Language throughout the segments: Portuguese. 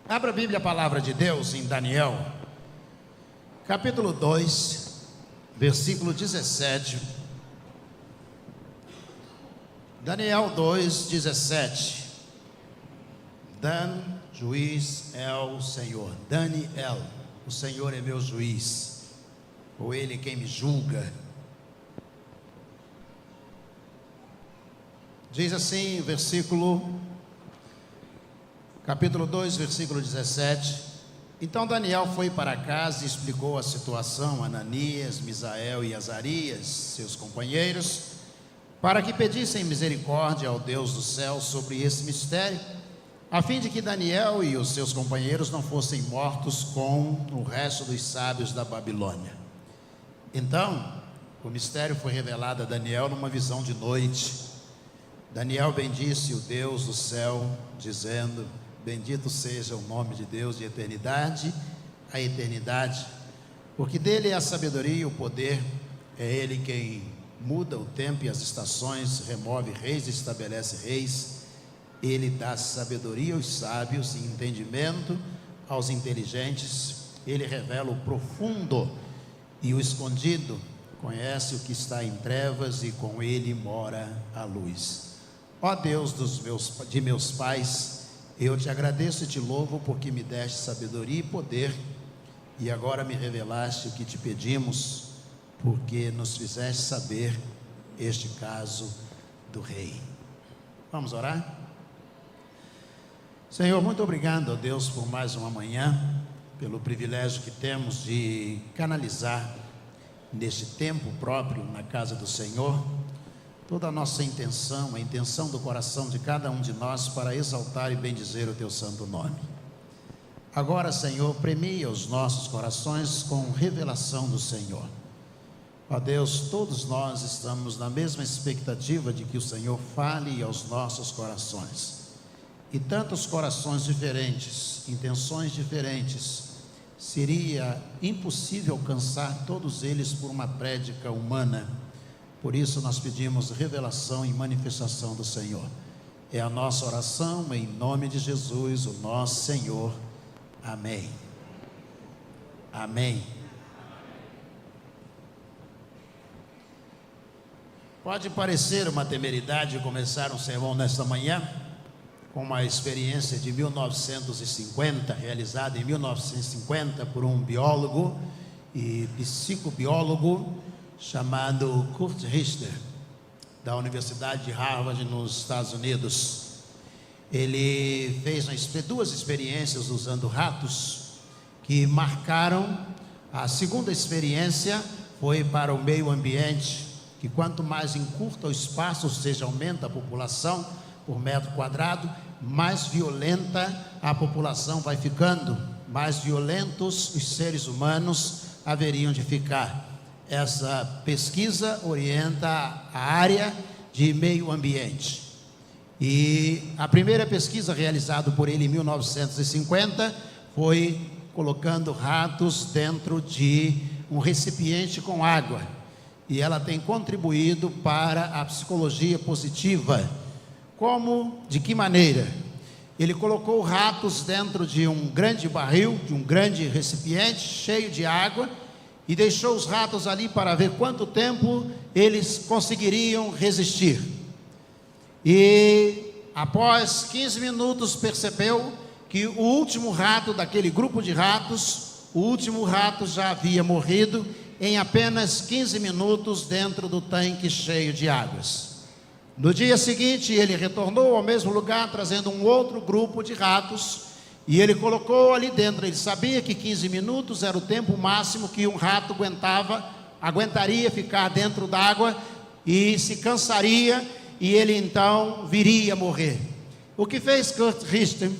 Abra a Bíblia, a palavra de Deus, em Daniel, capítulo 2, versículo 17. Daniel 2, 17. Dan, juiz é o Senhor. Daniel, o Senhor é meu juiz, ou Ele quem me julga. Diz assim, capítulo 2, versículo 17. Então Daniel foi para casa e explicou a situação a Ananias, Misael e Azarias, seus companheiros, para que pedissem misericórdia ao Deus do céu sobre esse mistério, a fim de que Daniel e os seus companheiros não fossem mortos com o resto dos sábios da Babilônia. Então, o mistério foi revelado a Daniel numa visão de noite. Daniel bendisse o Deus do céu, dizendo: bendito seja o nome de Deus de eternidade a eternidade, porque dele é a sabedoria e o poder, é ele quem muda o tempo e as estações, remove reis e estabelece reis, ele dá sabedoria aos sábios e entendimento aos inteligentes, ele revela o profundo e o escondido, conhece o que está em trevas e com ele mora a luz. Ó Deus de meus pais, eu te agradeço e te louvo porque me deste sabedoria e poder, e agora me revelaste o que te pedimos, porque nos fizeste saber este caso do rei. Vamos orar? Senhor, muito obrigado, ó Deus, por mais uma manhã, pelo privilégio que temos de canalizar neste tempo próprio na casa do Senhor toda a nossa intenção, a intenção do coração de cada um de nós para exaltar e bendizer o teu santo nome. Agora, Senhor, premia os nossos corações com revelação do Senhor. Ó Deus, todos nós estamos na mesma expectativa de que o Senhor fale aos nossos corações. E tantos corações diferentes, intenções diferentes, seria impossível alcançar todos eles por uma prédica humana. Por isso nós pedimos revelação e manifestação do Senhor. É a nossa oração em nome de Jesus, o nosso Senhor. Amém. Amém. Pode parecer uma temeridade começar um sermão nesta manhã com uma experiência de 1950, realizada em 1950 por um biólogo e psicobiólogo chamado Kurt Richter, da Universidade de Harvard, nos Estados Unidos. Ele fez duas experiências usando ratos que marcaram. A segunda experiência foi para o meio ambiente, que quanto mais encurta o espaço, ou seja, aumenta a população por metro quadrado, mais violenta a população vai ficando, mais violentos os seres humanos haveriam de ficar. Essa pesquisa orienta a área de meio ambiente. E a primeira pesquisa realizada por ele em 1950 foi colocando ratos dentro de um recipiente com água. E ela tem contribuído para a psicologia positiva. Como? De que maneira? Ele colocou ratos dentro de um grande barril, de um grande recipiente cheio de água, e deixou os ratos ali para ver quanto tempo eles conseguiriam resistir. E após 15 minutos percebeu que o último rato daquele grupo de ratos, o último rato já havia morrido em apenas 15 minutos dentro do tanque cheio de águas. No dia seguinte ele retornou ao mesmo lugar trazendo um outro grupo de ratos, e ele colocou ali dentro. Ele sabia que 15 minutos era o tempo máximo que um rato aguentaria ficar dentro d'água e se cansaria, e ele então viria a morrer. O que fez Kurt Richter?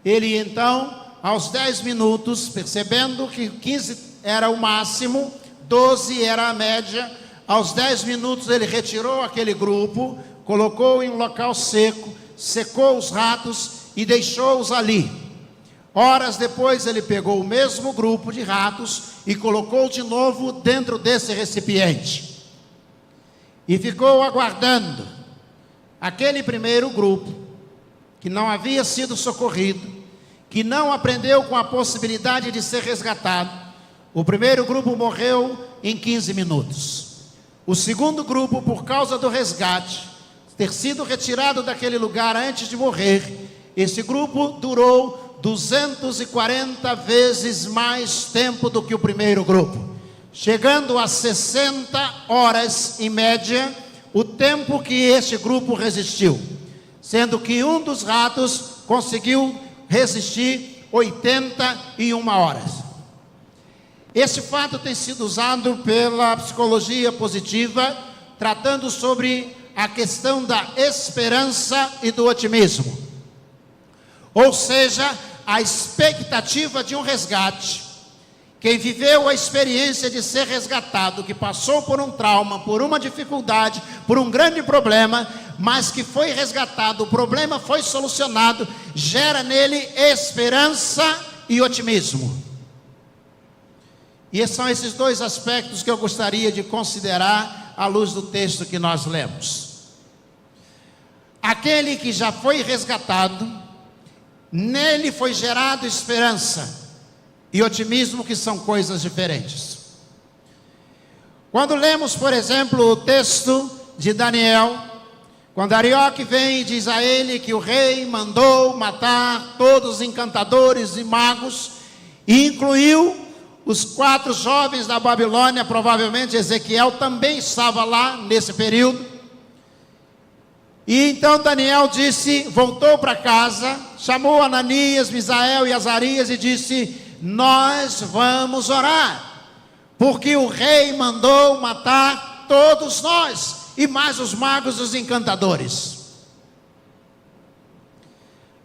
Ele então, aos 10 minutos, percebendo que 15 era o máximo, 12 era a média, aos 10 minutos ele retirou aquele grupo, colocou em um local seco, secou os ratos e deixou-os ali. Horas depois ele pegou o mesmo grupo de ratos e colocou de novo dentro desse recipiente. E ficou aguardando aquele primeiro grupo, que não havia sido socorrido, que não aprendeu com a possibilidade de ser resgatado. O primeiro grupo morreu em 15 minutos. O segundo grupo, por causa do resgate, ter sido retirado daquele lugar antes de morrer, esse grupo durou 240 vezes mais tempo do que o primeiro grupo, chegando a 60 horas em média, o tempo que este grupo resistiu, sendo que um dos ratos conseguiu resistir 81 horas. Esse fato tem sido usado pela psicologia positiva, tratando sobre a questão da esperança e do otimismo. Ou seja, a expectativa de um resgate. Quem viveu a experiência de ser resgatado, que passou por um trauma, por uma dificuldade, por um grande problema, mas que foi resgatado, o problema foi solucionado, gera nele esperança e otimismo. E são esses dois aspectos que eu gostaria de considerar à luz do texto que nós lemos. Aquele que já foi resgatado, nele foi gerado esperança e otimismo, que são coisas diferentes. Quando lemos, por exemplo, o texto de Daniel, quando Arioque vem e diz a ele que o rei mandou matar todos os encantadores e magos, e incluiu os 4 jovens da Babilônia, provavelmente Ezequiel também estava lá nesse período. E então Daniel voltou para casa, chamou Ananias, Misael e Azarias e disse: nós vamos orar, porque o rei mandou matar todos nós, e mais os magos e os encantadores.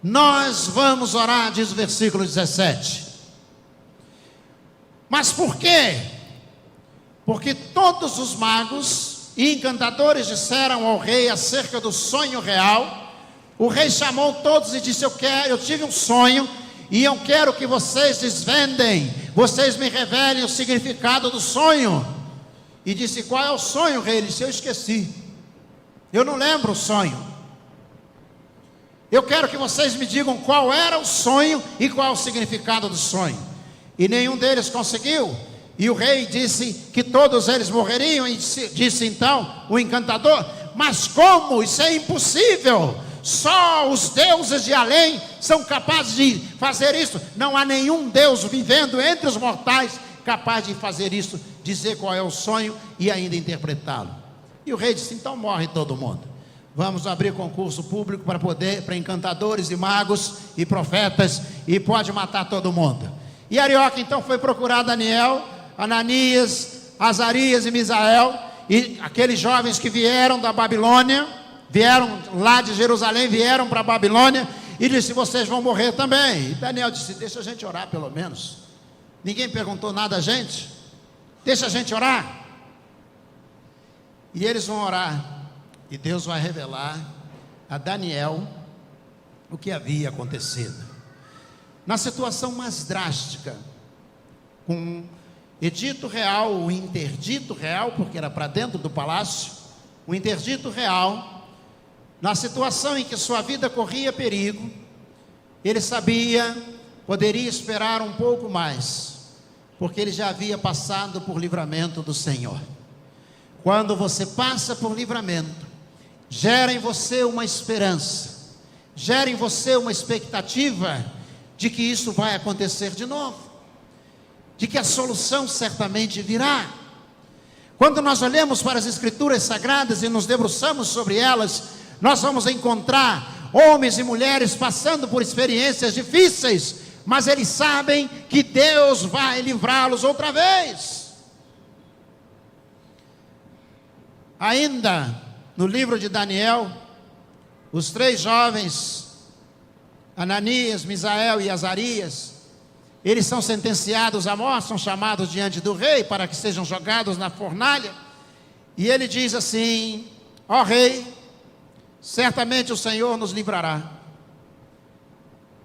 Nós vamos orar, diz o versículo 17. Mas por quê? Porque todos os magos e encantadores disseram ao rei acerca do sonho real. O rei chamou todos e disse: eu tive um sonho, e eu quero que vocês desvendem, vocês me revelem o significado do sonho. E disse: qual é o sonho, rei? Ele disse: eu esqueci, eu não lembro o sonho. Eu quero que vocês me digam qual era o sonho e qual é o significado do sonho. E nenhum deles conseguiu. E o rei disse que todos eles morreriam. E disse então o encantador: mas como? Isso é impossível. Só os deuses de além são capazes de fazer isso. Não há nenhum Deus vivendo entre os mortais capaz de fazer isso, dizer qual é o sonho e ainda interpretá-lo. E o rei disse: então morre todo mundo. Vamos abrir concurso público para encantadores e magos e profetas, e pode matar todo mundo. E Arioque então foi procurar Daniel, Ananias, Azarias e Misael, e aqueles jovens que vieram da Babilônia, vieram lá de Jerusalém, vieram para a Babilônia, e disse: vocês vão morrer também. E Daniel disse: deixa a gente orar pelo menos. Ninguém perguntou nada a gente, deixa a gente orar. E eles vão orar, e Deus vai revelar a Daniel o que havia acontecido. Na situação mais drástica, com edito real, o interdito real, porque era para dentro do palácio, o interdito real, na situação em que sua vida corria perigo, ele sabia, poderia esperar um pouco mais, porque ele já havia passado por livramento do Senhor. Quando você passa por livramento, gera em você uma esperança, gera em você uma expectativa de que isso vai acontecer de novo, de que a solução certamente virá. Quando nós olhamos para as Escrituras Sagradas e nos debruçamos sobre elas, nós vamos encontrar homens e mulheres passando por experiências difíceis, mas eles sabem que Deus vai livrá-los outra vez. Ainda no livro de Daniel, os 3 jovens, Ananias, Misael e Azarias, eles são sentenciados à morte, são chamados diante do rei para que sejam jogados na fornalha. E ele diz assim: ó rei, certamente o Senhor nos livrará.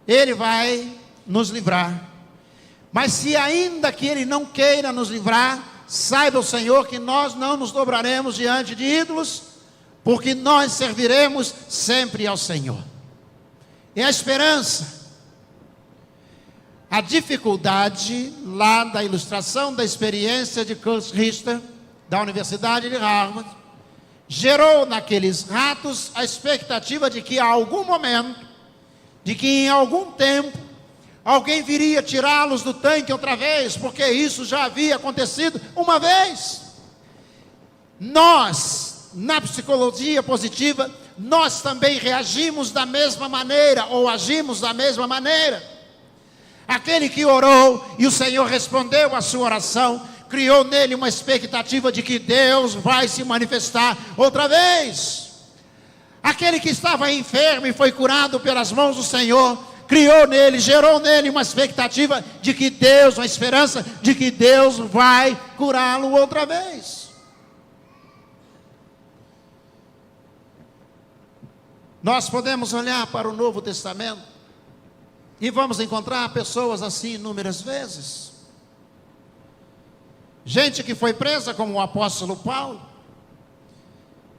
Ele vai nos livrar. Mas se ainda que Ele não queira nos livrar, saiba o Senhor que nós não nos dobraremos diante de ídolos, porque nós serviremos sempre ao Senhor. É a esperança. A dificuldade lá da ilustração da experiência de Kurt Richter, da Universidade de Harvard, gerou naqueles ratos a expectativa de que a algum momento, de que em algum tempo, alguém viria tirá-los do tanque outra vez, porque isso já havia acontecido uma vez. Nós, na psicologia positiva, nós também reagimos da mesma maneira, ou agimos da mesma maneira. Aquele que orou e o Senhor respondeu a sua oração, criou nele uma expectativa de que Deus vai se manifestar outra vez. Aquele que estava enfermo e foi curado pelas mãos do Senhor, criou nele, gerou nele uma expectativa de que Deus, uma esperança de que Deus vai curá-lo outra vez. Nós podemos olhar para o Novo Testamento e vamos encontrar pessoas assim inúmeras vezes. Gente que foi presa como o apóstolo Paulo,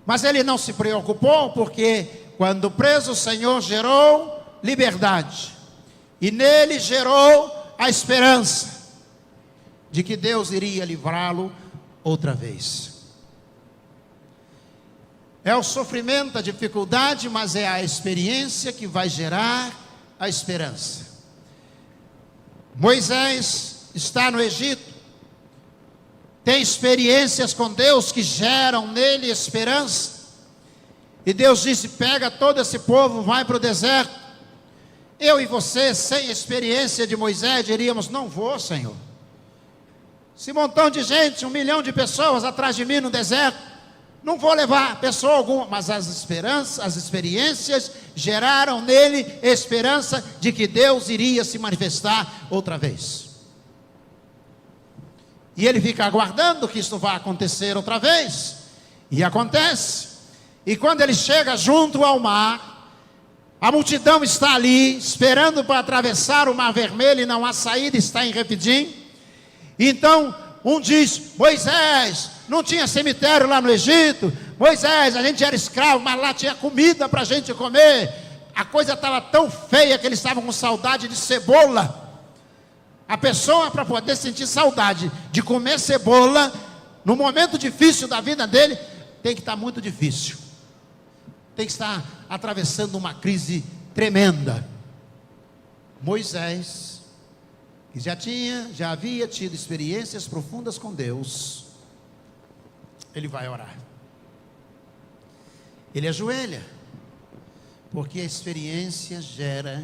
mas ele não se preocupou, porque quando preso o Senhor gerou liberdade, e nele gerou a esperança de que Deus iria livrá-lo outra vez. É o sofrimento, a dificuldade, mas é a experiência que vai gerar a esperança. Moisés está no Egito, tem experiências com Deus que geram nele esperança, e Deus disse: pega todo esse povo, vai para o deserto. Eu e você, sem experiência de Moisés, diríamos: não vou, Senhor. Esse montão de gente, 1 milhão de pessoas atrás de mim no deserto, não vou levar pessoa alguma. Mas as experiências geraram nele esperança de que Deus iria se manifestar outra vez. E ele fica aguardando que isso vai acontecer outra vez, e acontece. E quando ele chega junto ao mar, a multidão está ali, esperando para atravessar o Mar Vermelho, e não há saída, está em Refidim. Então, um diz: Moisés, não tinha cemitério lá no Egito? Moisés, a gente era escravo, mas lá tinha comida para a gente comer. A coisa estava tão feia que eles estavam com saudade de cebola. A pessoa, para poder sentir saudade de comer cebola, no momento difícil da vida dele, tem que estar muito difícil. Tem que estar atravessando uma crise tremenda. Moisés, que já havia tido experiências profundas com Deus, ele vai orar. Ele ajoelha, porque a experiência gera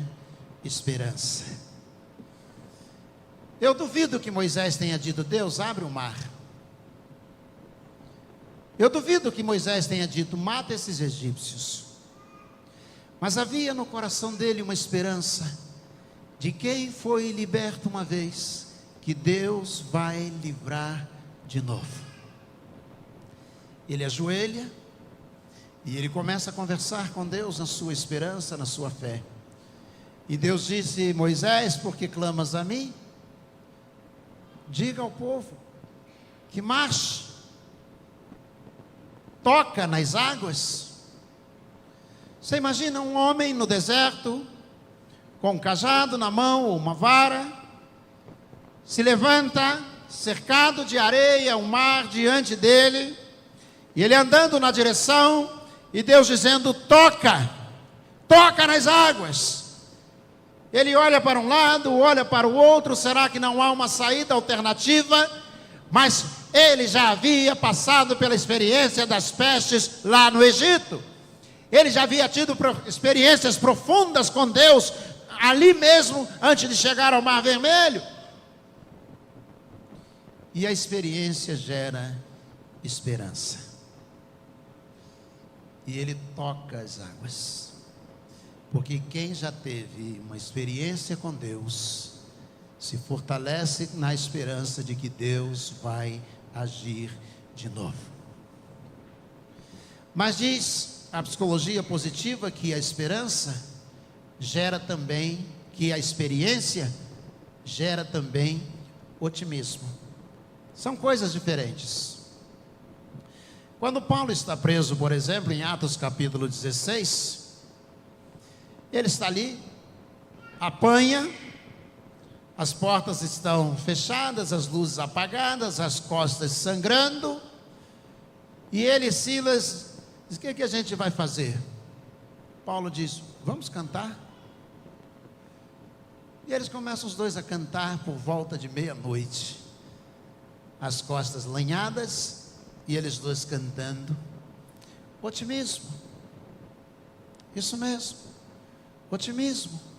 esperança. Eu duvido que Moisés tenha dito: Deus, abre o mar. Eu duvido que Moisés tenha dito: mata esses egípcios. Mas havia no coração dele uma esperança de quem foi liberto uma vez, que Deus vai livrar de novo. Ele ajoelha e ele começa a conversar com Deus na sua esperança, na sua fé. E Deus disse: Moisés, por que clamas a mim? Diga ao povo que marche, toca nas águas. Você imagina um homem no deserto, com um cajado na mão, ou uma vara, se levanta, cercado de areia, o mar diante dele, e ele andando na direção, e Deus dizendo: toca, toca nas águas. Ele olha para um lado, olha para o outro, será que não há uma saída alternativa? Mas ele já havia passado pela experiência das pestes lá no Egito. Ele já havia tido experiências profundas com Deus, ali mesmo, antes de chegar ao Mar Vermelho. E a experiência gera esperança. E ele toca as águas. Porque quem já teve uma experiência com Deus, se fortalece na esperança de que Deus vai agir de novo. Mas diz a psicologia positiva que a esperança gera também, que a experiência gera também otimismo. São coisas diferentes. Quando Paulo está preso, por exemplo, em Atos capítulo 16, ele está ali, apanha, As portas estão fechadas, as luzes apagadas, as costas sangrando. E ele e Silas diz: o que a gente vai fazer? Paulo diz: vamos cantar. E eles começam os dois a cantar por volta de meia-noite, as costas lanhadas e eles dois cantando. Otimismo, isso mesmo, otimismo.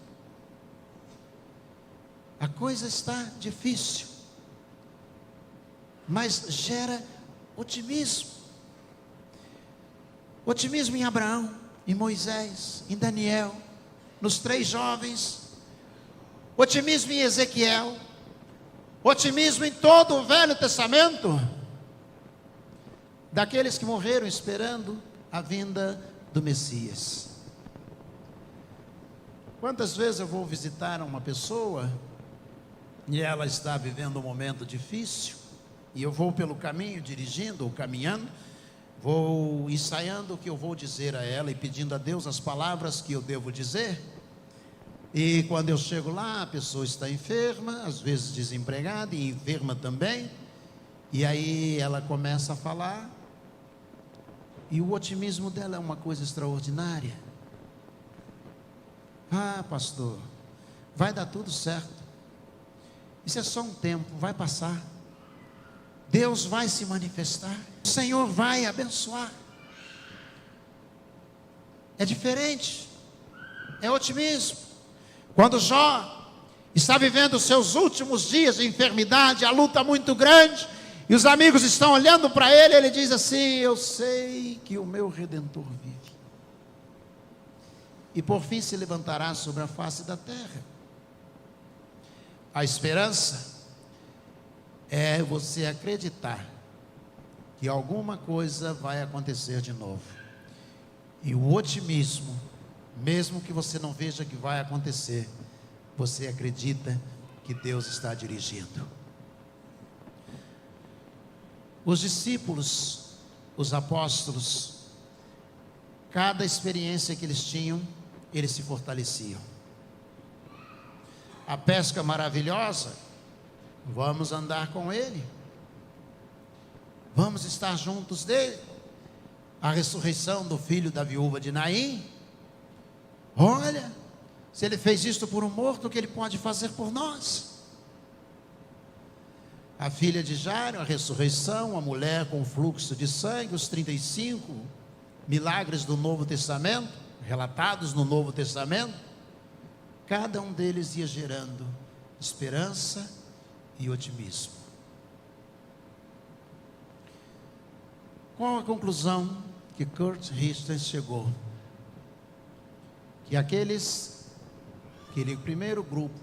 A coisa está difícil, mas gera otimismo. Otimismo em Abraão, em Moisés, em Daniel, nos 3 jovens. Otimismo em Ezequiel. Otimismo em todo o Velho Testamento, daqueles que morreram esperando a vinda do Messias. Quantas vezes eu vou visitar uma pessoa e ela está vivendo um momento difícil, e eu vou pelo caminho, dirigindo ou caminhando, vou ensaiando o que eu vou dizer a ela e pedindo a Deus as palavras que eu devo dizer. E quando eu chego lá, a pessoa está enferma, às vezes desempregada e enferma também, e aí ela começa a falar, e o otimismo dela é uma coisa extraordinária. Ah, pastor, vai dar tudo certo. Isso é só um tempo, vai passar. Deus vai se manifestar. O Senhor vai abençoar. É diferente. É otimismo. Quando Jó está vivendo os seus últimos dias de enfermidade, a luta muito grande, e os amigos estão olhando para ele, ele diz assim: eu sei que o meu Redentor vive, e por fim se levantará sobre a face da terra. A esperança é você acreditar que alguma coisa vai acontecer de novo. E o otimismo, mesmo que você não veja que vai acontecer, você acredita que Deus está dirigindo. Os discípulos, os apóstolos, cada experiência que eles tinham, eles se fortaleciam. A pesca maravilhosa, vamos andar com Ele, vamos estar juntos dele. A ressurreição do filho da viúva de Naim, olha, se ele fez isto por um morto, o que ele pode fazer por nós? A filha de Jairo, a ressurreição, a mulher com fluxo de sangue, os 35 milagres do Novo Testamento, relatados no Novo Testamento, cada um deles ia gerando esperança e otimismo. Qual a conclusão que Kurt Richter chegou? Que aquele primeiro grupo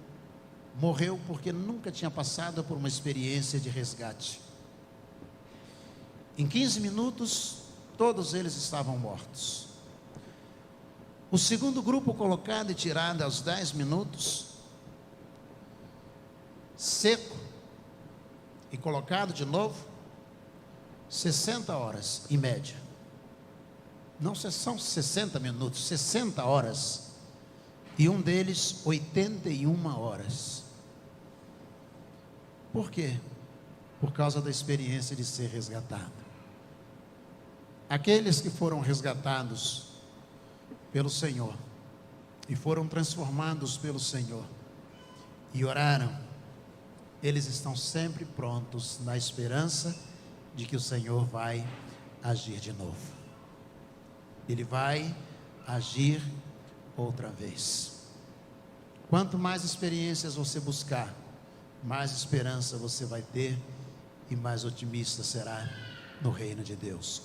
morreu porque nunca tinha passado por uma experiência de resgate. Em 15 minutos, todos eles estavam mortos. O segundo grupo colocado e tirado aos 10 minutos, seco, e colocado de novo, 60 horas em média. Não são 60 minutos, 60 horas. E um deles, 81 horas. Por quê? Por causa da experiência de ser resgatado. Aqueles que foram resgatados pelo Senhor e foram transformados pelo Senhor e oraram, eles estão sempre prontos na esperança de que o Senhor vai agir de novo. Ele vai agir outra vez. Quanto mais experiências você buscar, mais esperança você vai ter e mais otimista será no reino de Deus.